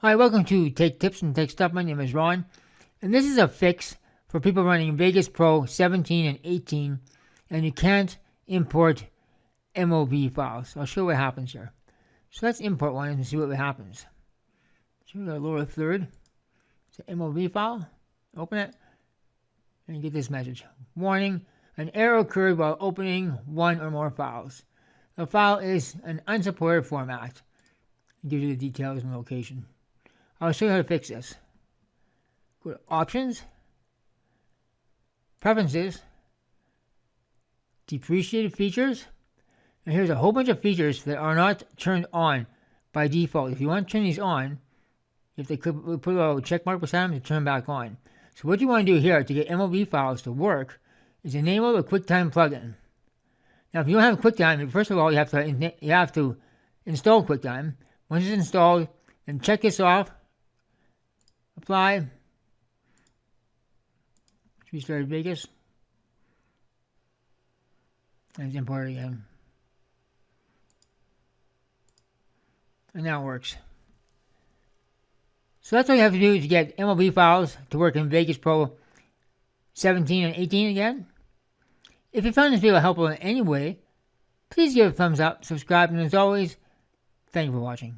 Hi, welcome to Take Tips and Take Stuff. My name is Ron, and this is a fix for people running Vegas Pro 17 and 18, and you can't import MOV files. I'll show you what happens here. So let's import one and see what happens. So we go lower third. It's an MOV file. Open it, and you get this message. Warning, an error occurred while opening one or more files. The file is an unsupported format. It gives you the details and location. I'll show you how to fix this. Go to Options, Preferences, Depreciated Features, and here's a whole bunch of features that are not turned on by default. If you want to turn these on, if they could put a check mark beside them to turn them back on. So what you want to do here to get MOV files to work is enable the QuickTime plugin. Now, if you don't have QuickTime, first of all, you have to install QuickTime. Once it's installed, then check this off. Apply. Restart Vegas. And import it again. And now it works. So that's all you have to do to get MOV files to work in Vegas Pro 17 and 18 again. If you found this video helpful in any way, please give it a thumbs up, subscribe, and as always, thank you for watching.